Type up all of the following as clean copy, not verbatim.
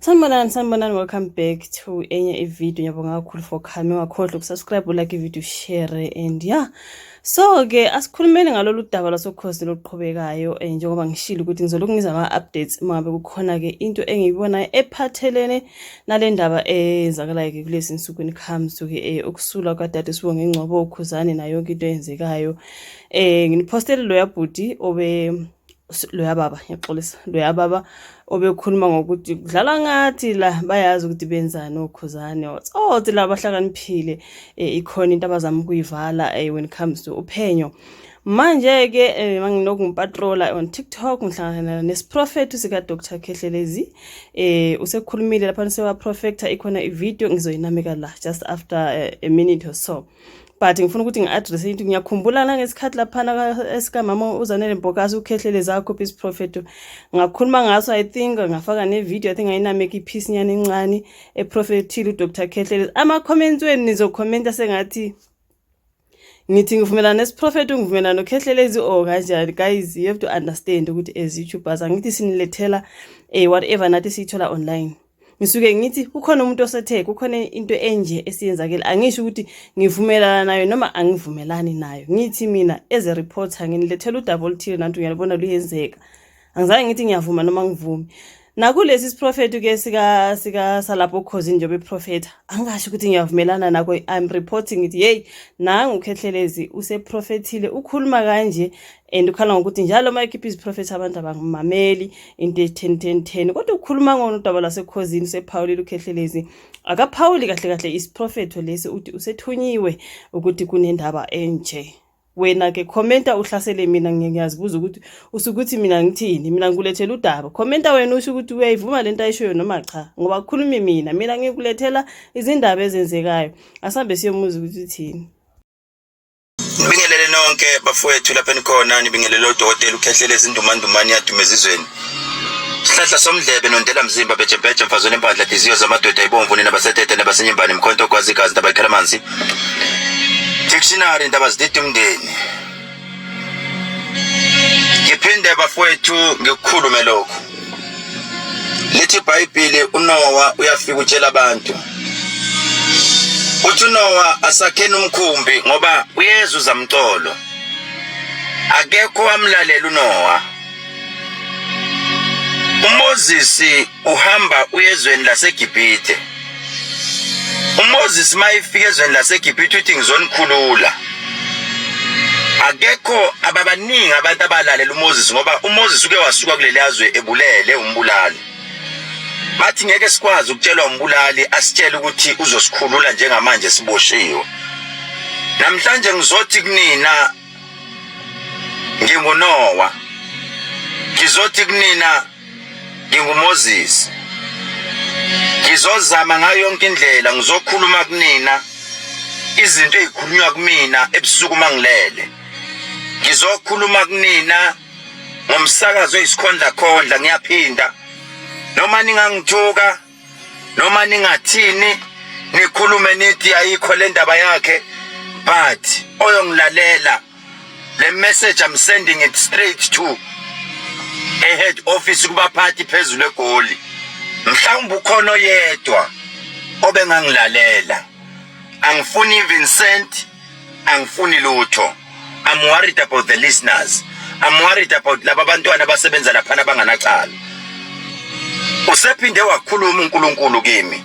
Sanibonani, welcome back to enye video. Ngiyabonga kakhulu for coming. Ungakhohlwa ukusubscribe, like video, share and yeah. So ke asikhulumeni ngalolu daba lasoKhozi loqhubekayo njengoba ngishilo ukuthi ngizoloku ngiza ama updates mangabe kukhona ke into engiyibonayo ephathelene nale ndaba ezakalayo ke kulesi insuku when it comes to ke ukusula kaDade Sibonge Ngcobo uKhuzani nayo yonke into eyenzekayo. Ngipostele lo yabhudi obe loya baba ngiyaxolisa loya baba obekhuluma ngokuthi kudlala ngathi la bayazi ukuthi benzani oKhuzani othi la bahlakaniphile ikhona into abazama ukuyivala when it comes to uphenyo manje ke manginokumpatrola on TikTok ngihlangana nesiprophet sika Dr Khehlelezi usekhulumile lapha sewa prophet ikhona ivideo ngizoyinameka la just after a minute or so. But ngifuna ukuthi ngi-address into ngiyakhumbula ngesikhathi laphana esika mama uZanele Mbokazi uKhehlelezi akho peace prophet ngakhuluma ngaso I think ngafaka ne video I think ayinameka ipiece nyane encane eprophethile uDr Khehlelezi ama comments wenu nizokhomenta sengathi ngithi ngivumelana nesiprophet ngivumelana noKhehlelezi kanjani guys you have to understand ukuthi as YouTubers angithi sinilethela whatever nathi siyithola online. Ngisuke ngithi kukhona umuntu osethe kukhona into enje esiyenzakela angisho ukuthi ngivumelana nayo noma angivumelani nayo ngithi mina as a reporter nginilethela udaba oluthile nantu ngiyabona luyenzeka angizange ngithi ngiyavuma noma ngivumi nakulesi siprophet ke sika salapho Khozi njobe prophet angasho ukuthi ngiyavumelana nako I'm reporting it hey nangu uKhehlelezi useprophethile ukhuluma kanje and ukhala ngokuthi njalo mayikhipha iziprophet abantu abangimameli into 10 kodwa ukhuluma ngodaba laseKhozini sePaulile uKhehlelezi akaphawuli kahle isiprophet lesi uthi usethunyiwe ukuthi kunendaba enje. Wena ke commenta uhlasele mina ngiyazibuza ukuthi usukuthi mina ngithini mina ngkulethela udaba commenta wena usho ukuthi uyayivuma lento ayishoyo noma cha ngoba kukhuluma mina ngikulethela izindaba ezenzekayo asambe siyomuza ukuthi uthini. Nibingelele nonke bafowethu lapha nikhona nibingelele uDokotela uKhehlelezi indumandumane yadumezizweni Sihlahla somdlebe nondela mzimba bejebheje mfazweni empandla diziyo zamadoda ibomvu nabasethethe nabasenyembani mkhonto kwazi gazi ndabakhala manzi Dictionary ndaba zididi umndeni Ngiphinde bafowethu ngikukhulume lokho Lithi iBhayibheli uNoah uyafika utshela abantu uthi uNoah asakhena umkhumbi ngoba uyeza uzamtolo akekho wamlalela uNoah uMoses uhamba uyezweni laseGibhithe uMoses mayifika ezweni laseGibhithe uthi ngizonikhulula akekho ababaningi abantu abalalela uMoses ngoba uMoses uke wasuka kuleli yazwe ebulele umbulali bathi ngeke sikwazi ukutshelwa umbulali asitshela ukuthi uzosikhulula njengamanje siboshiwe namhlanje ngizothi kunina nginguNoah ngizothi kunina nginguMoses ngizozama ngayo yonke indlela ngizokhuluma kunina izinto ezikhulunywa kumina ebusuku mangilele ngizokhuluma kunina ngomsakazo oyisikhondla ngiyaphinda noma ningangithuka noma ningathini nikhulume nithi ayikho le ndaba yakhe but oyongilalela le message I'm sending it straight to a head office kubaphathi phezulu eGoli mhlawumbe ukhona yedwa obengangilalela angifuni even cent angifuni lutho I'm worried about the listeners I'm worried about laba bantwana abasebenza lapha abanganacala usephinde wakhuluma uNkulunkulu kimi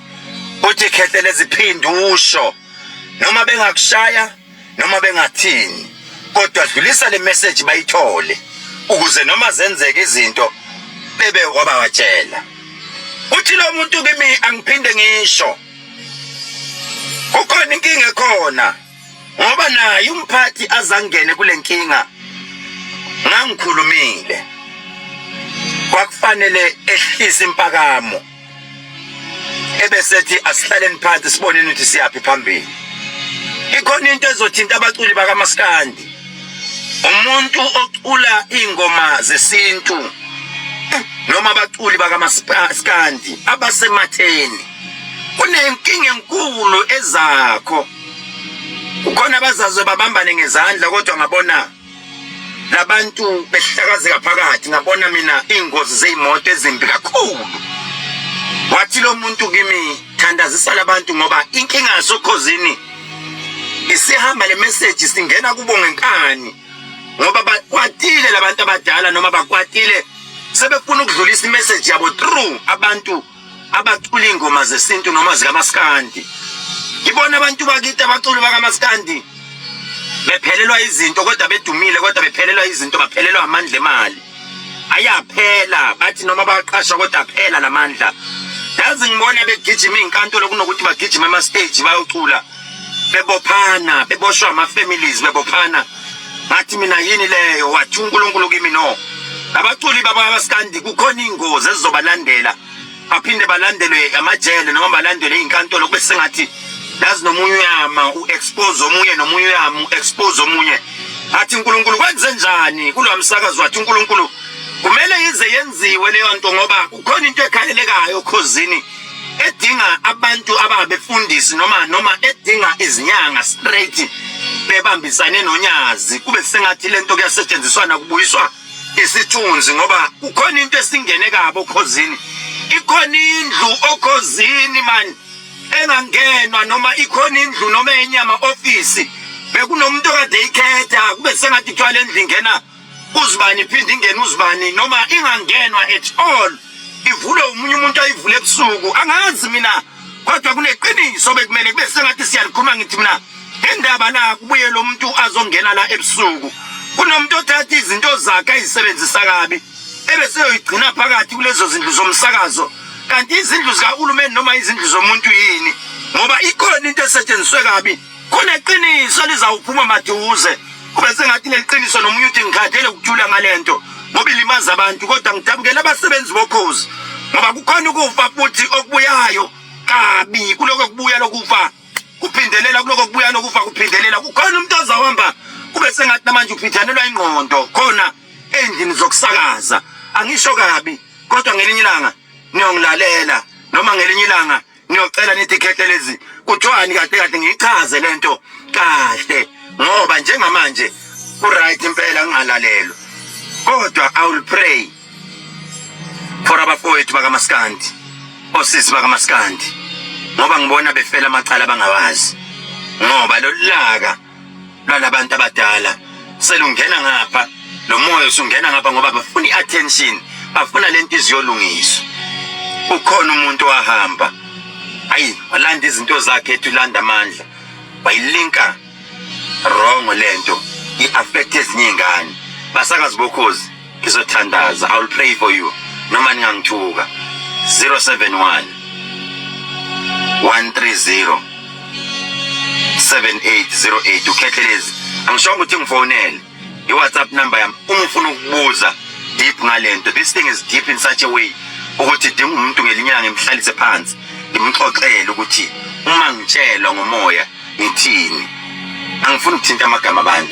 uthi Khehlelezi iphinde usho noma bengakushaya noma bengathini kodwa dlulisa le message bayithole ukuze noma zenzeke izinto bebe wabawatshela uthi lo muntu kimi angiphinde ngisho kukhona inkinga ekhona ngoba naye umphathi azangene kule nkinga ngangikhulumile kwakufanele ehlise impakamo ebesethi asihlaleni phansi siboneni ukuthi siyapi phambili ikhona into ezothinta abaculi bakaMaskandi umuntu ocula ingoma zesintu noma abaculi bakaMaskandi abasematheni kunenkinga enkulu ezakho ukhona abazazwe babambane ngezandla kodwa ngabona labantu behlakazeka phakathi ngabona mina ingozi zeimoto ezimbi kakhulu wathi lo muntu kimi thandazisa labantu ngoba inkinga yasokhosini isihamba le message singena kubo ngenkani ngoba bakwatile labantu abadala noma bakwatile sebefuna ukudlulisa imessage yabo through abantu abacula ingoma zesintu noma zikamaskandi. Ngibona abantu bakithi abaculi bakamaskandi bephelelwa izinto kodwa bedumile kodwa bephelelwa izinto baphelelwa amandla emali. Ayaphela bathi noma baqasha kodwa phela lamandla. Yazi ngibona begijima inkantolo kunokuthi bagijima ama stage bayocula. Bebophana, beboshwa ama families bebophana. Ngathi mina yini leyo wathi uNkulunkulu kimi no. Abaculi babamaskandi kukhona ingozi ezizobalandela. Aphinde balandelwe amajele noma balandelwe inkantolo kube sengathi yazi nomunye uyama uexpose omunye nomunye uyama uexpose omunye. Athi uNkulunkulu kwenze njani kulo msakazo wathi uNkulunkulu kumele ize yenziwe leyo nto ngoba ukhona into ekhalelekayo khosini edinga abantu ababefundisi noma edinga izinyanga straight bebambisane nonyazi kube sengathi lento kuyasetshenziswana kubuyiswa isithunzi ngoba ukhona into esingene kabo khosini. Ikhona indlu okhosini man engangenwa noma ikhona indlu noma enyama office bekunomuntu kade ikhetha kube sengathi thwala endlu ingena uzibani phinde ingene uzibani noma ingangenwa at all ivule umunye umuntu ayivule ebusuku angazi mina kodwa kuneqiniso bekumele kube sengathi siyalikhuluma ngithi mina endaba la kubuye lo muntu azongena la ebusuku kunomuntu othatha izinto zakhe ayisebenzisa kabi ebese uyigcina phakathi kulezo zindlu zomsakazo kanti izindlu zikaHulumeni noma izindlu zomuntu yini ngoba ikhona into esetshenziswe kabi kuneqiniso lizawuphuma maduze kube sengathi leqiniso nomunye uthi ngikhathele ukujula ngalento ngoba ilimaza abantu kodwa ngidabukela abasebenzi bokhozi ngoba kukhona ukufa futhi okubuyayo kabi kuloko kubuya lokufa kuphindelela kuloko kubuya nokufa kuphindelela kukhona umuntu ozahamba kube sengathi namanje uphithanelwa ingqondo khona endlini zokusakaza angisho kabi kodwa ngelinye ilanga niyongilalela noma ngelinye ilanga niyocela nithi khethelezi kuthiwani kahle ngichaze lento kahle ngoba njengamanje ku-right impela ngingalalelwa kodwa I will pray for abafowethu bakamaskandi osisi bakamaskandi ngoba ngibona befela amacala abangawazi ngoba lolaka lwalabantu abadala selungena ngapha lo moya usungena ngapha ngoba bafuna i-attention bafuna lento iziyolungiswa. Ukhona umuntu wahamba ayi walanda izinto zakhe ethi ulanda amandla wayilinka wrong lento i-affect ezinye ingane basakazi bokhozi ngizothandaza. I will pray for you noma ningangithuka 071 130 7808 ukhethelezi angisho ukuthi ngifonele i-WhatsApp number yami uma ufuna ukubuza deep ngalento. This thing is deep in such a way ukuthi dinga umuntu ngelinyanga ngimhlalise phansi ngimxoxele ukuthi uma ngitshelwa ngomoya ngithini angifuni ukuthinta amagama abantu.